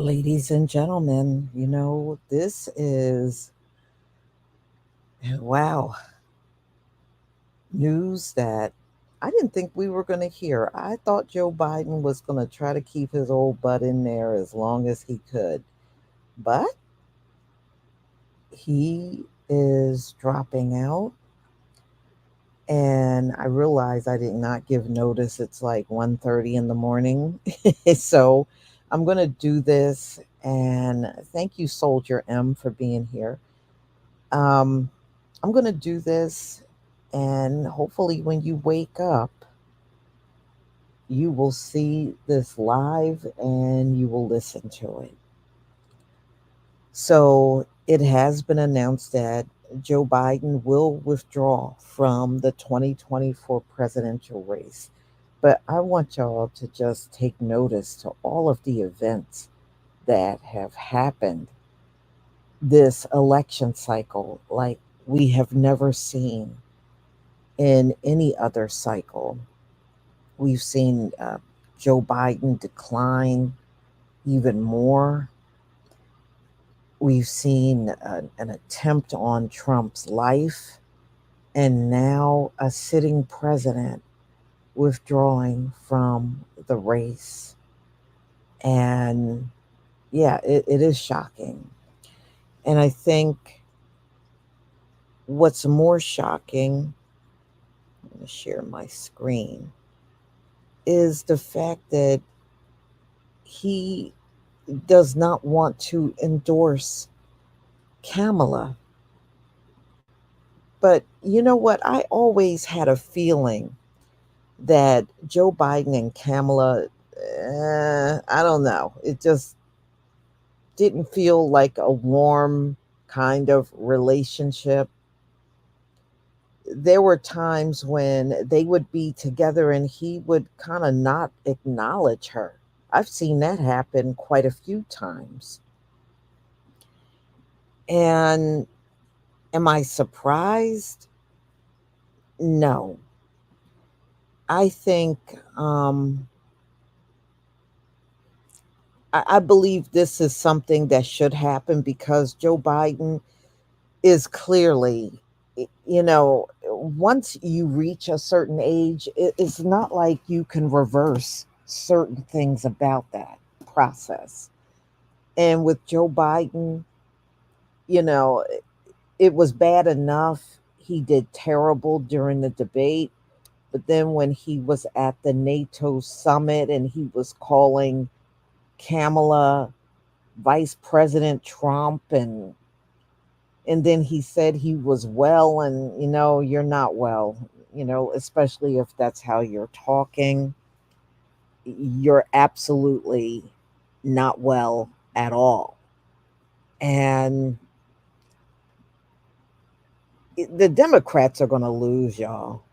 Ladies and gentlemen, this is, wow, news that I didn't think we were going to hear. I thought Joe Biden was going to try to keep his old butt in there as long as he could. But he is dropping out. And I realized I did not give notice. It's like 1:30 in the morning. So I'm going to do this. And thank you, Soldier M, for being here. Um, I'm going to do this, and hopefully, when you wake up, you will see this live and you will listen to it. So, it has been announced that Joe Biden will withdraw from the 2024 presidential race. But I want y'all to just take notice to all of the events that have happened this election cycle like we have never seen in any other cycle. We've seen Joe Biden decline even more. We've seen an attempt on Trump's life, and now a sitting president withdrawing from the race. And yeah, it is shocking. And I think what's more shocking, I'm going to share my screen, is the fact that he does not want to endorse Kamala. But you know what? I always had a feeling that Joe Biden and Kamala, I don't know. It just didn't feel like a warm kind of relationship. There were times when they would be together and he would kind of not acknowledge her. I've seen that happen quite a few times. And am I surprised? No. I think um, I believe this is something that should happen because Joe Biden is clearly, once you reach a certain age, it's not like you can reverse certain things about that process. And with Joe Biden, you know, it was bad enough. He did terrible during the debate. But then when he was at the NATO summit and he was calling Kamala Vice President Trump, and then he said he was well, and you're not well, especially if that's how you're talking. You're absolutely not well at all. And the Democrats are going to lose, y'all.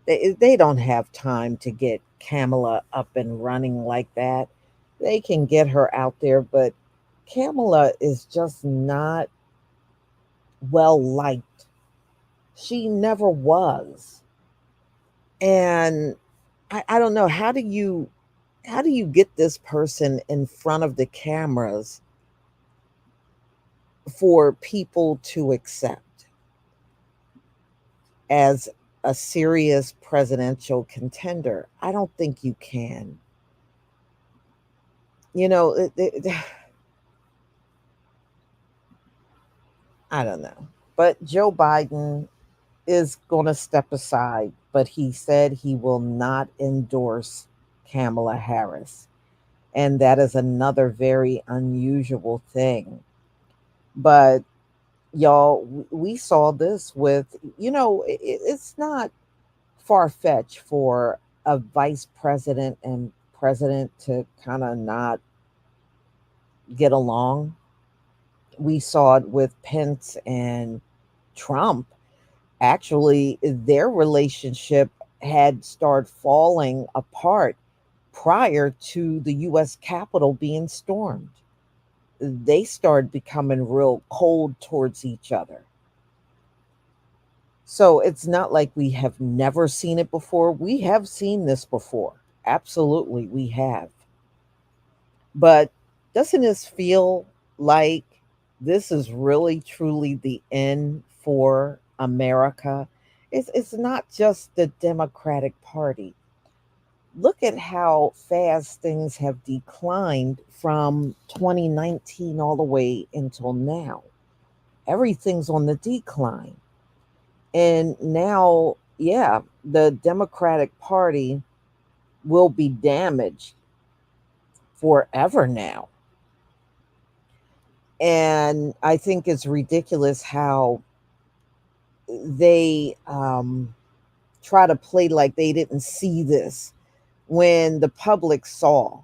They don't have time to get Kamala up and running like that. They can get her out there, but Kamala is just not well liked. She never was. And I don't know, how do you get this person in front of the cameras for people to accept as a serious presidential contender? I don't think you can. You know, I don't know. But Joe Biden is going to step aside, but he said he will not endorse Kamala Harris. And that is another very unusual thing. But y'all, we saw this with, it's not far fetched for a vice president and president to kind of not get along. We saw it with Pence and Trump. Actually, their relationship had started falling apart prior to the US Capitol being stormed. They started becoming real cold towards each other. So it's not like we have never seen it before. We have seen this before. Absolutely, we have. But Doesn't this feel like this is really truly the end for America? It's not just the Democratic Party. Look at how fast things have declined from 2019 all the way until now. Everything's on the decline. And now, yeah, the Democratic Party will be damaged forever now. And I think it's ridiculous how they try to play like they didn't see this when the public saw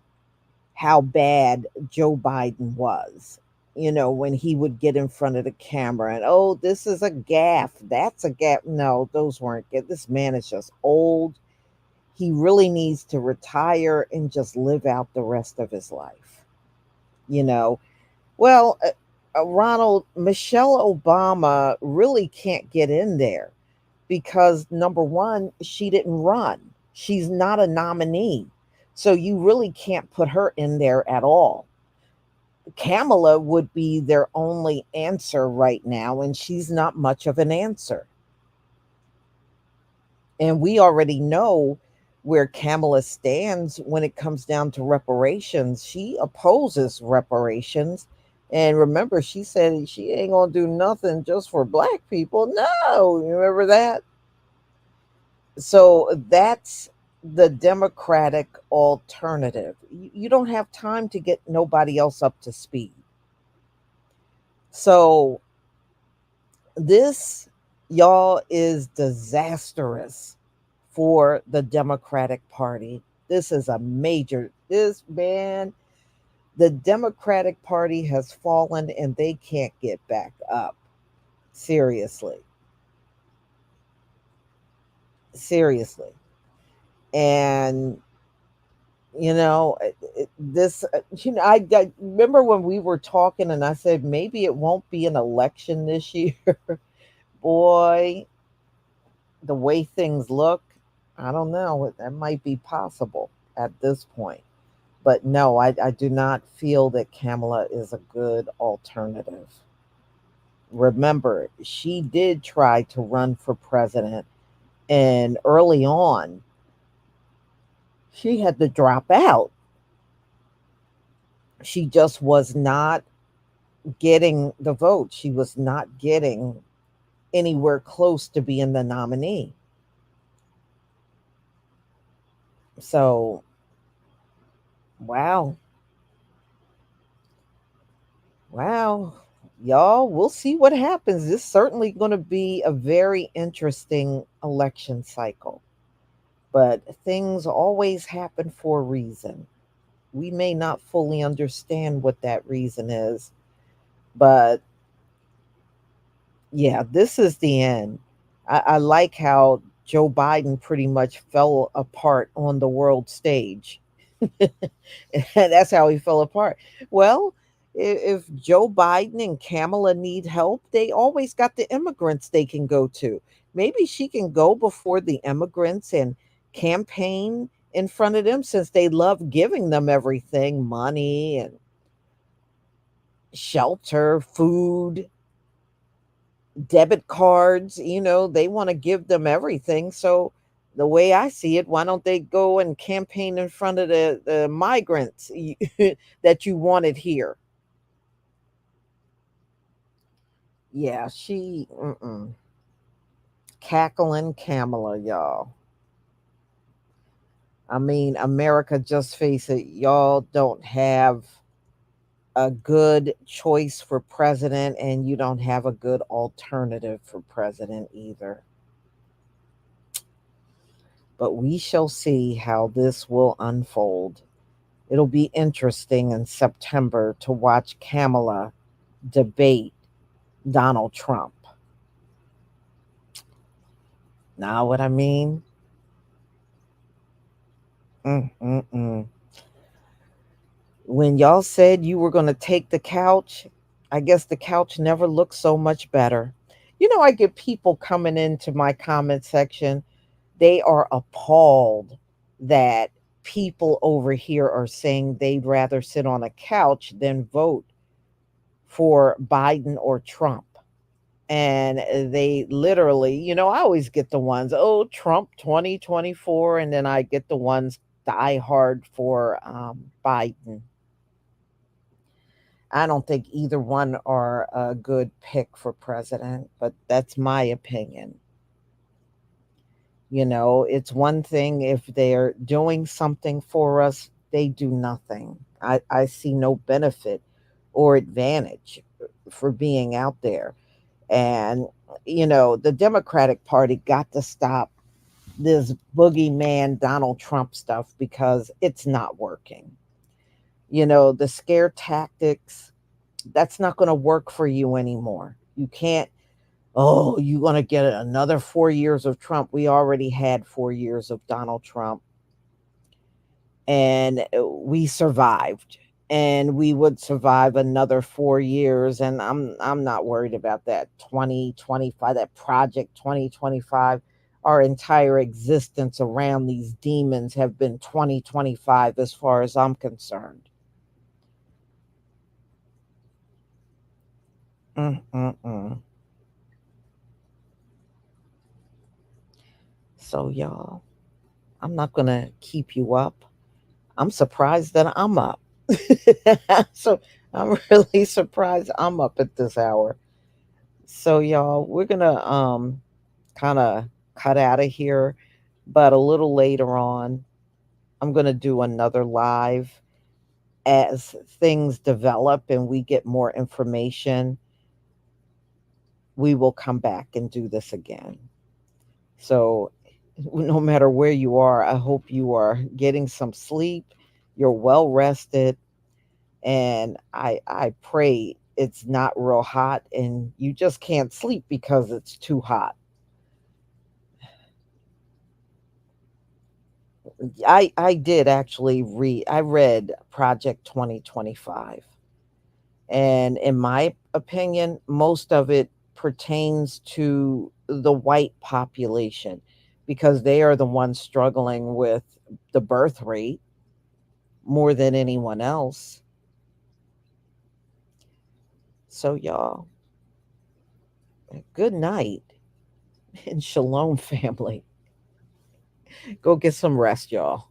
how bad Joe Biden was. You know, when he would get in front of the camera and, oh, this is a gaffe. That's a gaffe. No, those weren't good. This man is just old. He really needs to retire and just live out the rest of his life. You know, well, Ronald, Michelle Obama really can't get in there because number one, she didn't run. She's not a nominee. So you really can't put her in there at all. Kamala would be their only answer right now, and she's not much of an answer. And we already know where Kamala stands when it comes down to reparations. She opposes reparations. And remember, she said she ain't going to do nothing just for black people. No, you remember that? So that's the Democratic alternative. You don't have time to get nobody else up to speed. So this, y'all, is disastrous for the Democratic Party. This is a major, this man, the Democratic Party has fallen and they can't get back up. Seriously. Seriously. And, this, I remember when we were talking and I said maybe it won't be an election this year. Boy, the way things look, I don't know. That might be possible at this point. But no, I do not feel that Kamala is a good alternative. Remember, she did try to run for president, and early on, she had to drop out. She just was not getting the vote. She was not getting anywhere close to being the nominee. So, wow. Wow. Y'all, we'll see what happens. This is certainly going to be a very interesting election cycle. But things always happen for a reason. We may not fully understand what that reason is, but yeah, this is the end. I like how Joe Biden pretty much fell apart on the world stage. That's how he fell apart. Well, if Joe Biden and Kamala need help, they always got the immigrants they can go to. Maybe she can go before the immigrants and campaign in front of them since they love giving them everything, money and shelter, food, debit cards. They want to give them everything. So the way I see it, why don't they go and campaign in front of the migrants that you wanted here? Yeah, cackling Kamala, y'all. I mean, America, just face it, y'all don't have a good choice for president, and you don't have a good alternative for president either. But we shall see how this will unfold. It'll be interesting in September to watch Kamala debate Donald Trump. Know what I mean? Mm-mm-mm. When y'all said you were going to take the couch, I guess the couch never looked so much better. I get people coming into my comment section. They are appalled that people over here are saying they'd rather sit on a couch than vote for Biden or Trump. And they literally, I always get the ones, oh, Trump 2024, and then I get the ones die hard for Biden. I don't think either one are a good pick for president, but that's my opinion. It's one thing if they're doing something for us, they do nothing. I see no benefit or advantage for being out there. And, the Democratic Party got to stop this boogeyman Donald Trump stuff because it's not working. The scare tactics, that's not going to work for you anymore. You can't, oh, you want to get another 4 years of Trump. We already had 4 years of Donald Trump, and we survived, and we would survive another 4 years. And I'm not worried about that 2025, that project 2025. Our entire existence around these demons have been 2025 as far as I'm concerned. Mm-mm-mm. So, y'all, I'm not going to keep you up. I'm surprised that I'm up. So, I'm really surprised I'm up at this hour. So, y'all, we're going to kind of cut out of here, but a little later on, I'm going to do another live as things develop and we get more information. We will come back and do this again. So, no matter where you are, I hope you are getting some sleep, you're well rested, and I pray it's not real hot and you just can't sleep because it's too hot. I did actually read, I read Project 2025, and in my opinion, most of it pertains to the white population because they are the ones struggling with the birth rate more than anyone else. So, y'all, good night and shalom, family. Go get some rest, y'all.